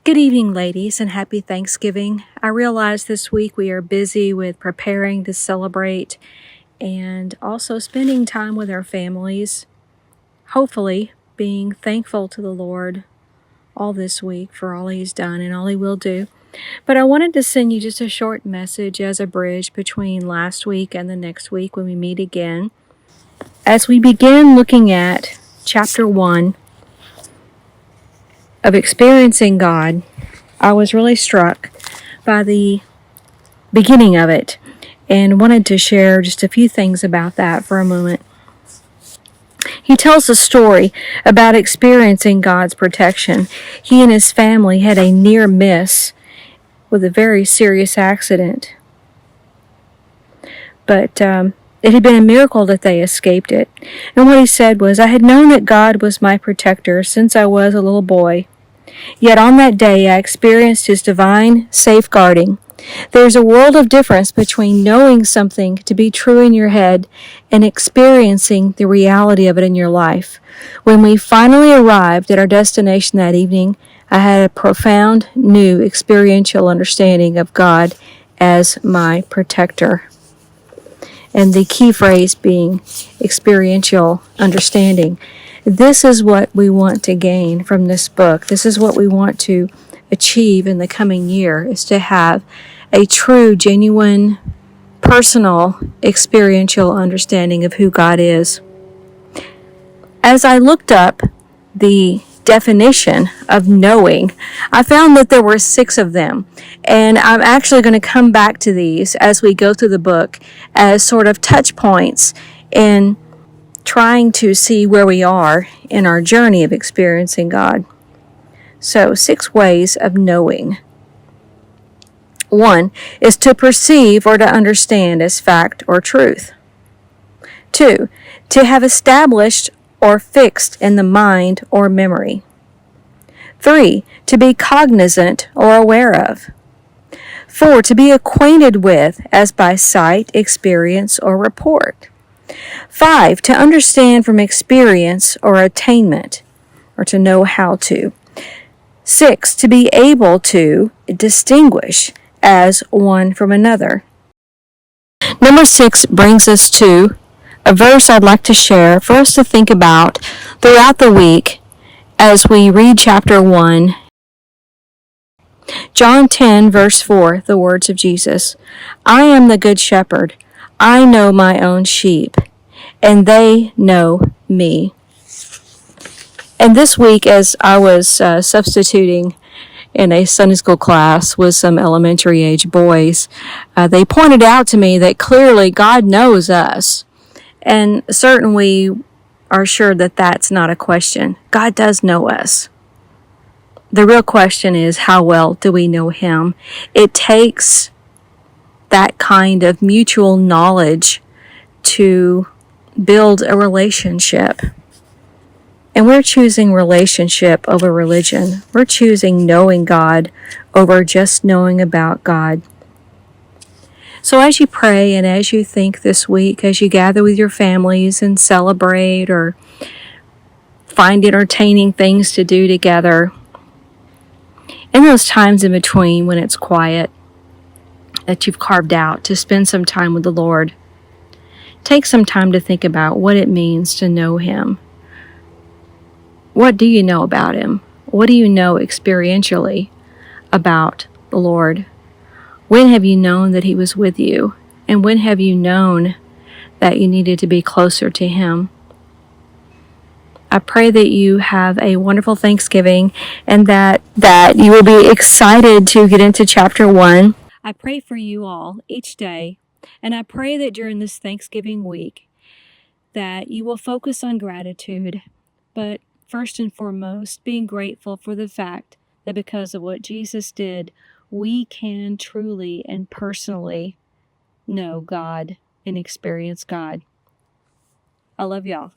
Good evening, ladies, and happy Thanksgiving. I realize this week we are busy with preparing to celebrate and also spending time with our families, hopefully being thankful to the Lord all this week for all He's done and all He will do. But I wanted to send you just a short message as a bridge between last week and the next week when we meet again. As we begin looking at chapter 1 of Experiencing God, I was really struck by the beginning of it and wanted to share just a few things about that for a moment. He tells a story about experiencing God's protection. He and his family had a near miss with a very serious accident. But it had been a miracle that they escaped it. And what he said was, "I had known that God was my protector since I was a little boy. Yet on that day I experienced His divine safeguarding. There's a world of difference between knowing something to be true in your head and experiencing the reality of it in your life. When we finally arrived at our destination that evening, I had a profound, new experiential understanding of God as my protector." And the key phrase being experiential understanding. This is what we want to gain from this book. This is what we want to achieve in the coming year, is to have a true, genuine, personal, experiential understanding of who God is. As I looked up the definition of knowing, I found that there were 6 of them. And I'm actually going to come back to these as we go through the book as sort of touch points in trying to see where we are in our journey of experiencing God. So, 6 ways of knowing. 1 is to perceive or to understand as fact or truth. 2, to have established or fixed in the mind or memory. 3, to be cognizant or aware of. 4, to be acquainted with as by sight, experience, or report. 5, to understand from experience or attainment, or to know how to. 6, to be able to distinguish as one from another. Number 6 brings us to a verse I'd like to share for us to think about throughout the week as we read chapter 1. John 10, verse 4, the words of Jesus. "I am the good shepherd. I know my own sheep, and they know me." And this week, as I was substituting in a Sunday school class with some elementary age boys, they pointed out to me that clearly God knows us. And certainly are sure that that's not a question. God does know us. The real question is, how well do we know Him? It takes that kind of mutual knowledge to build a relationship. And we're choosing relationship over religion. We're choosing knowing God over just knowing about God. So as you pray and as you think this week, as you gather with your families and celebrate or find entertaining things to do together, in those times in between when it's quiet that you've carved out to spend some time with the Lord, take some time to think about what it means to know Him. What do you know about Him? What do you know experientially about the Lord? When have you known that He was with you? And when have you known that you needed to be closer to Him? I pray that you have a wonderful Thanksgiving and that you will be excited to get into chapter 1. I pray for you all each day, and I pray that during this Thanksgiving week that you will focus on gratitude, but first and foremost, being grateful for the fact that because of what Jesus did, we can truly and personally know God and experience God. I love y'all.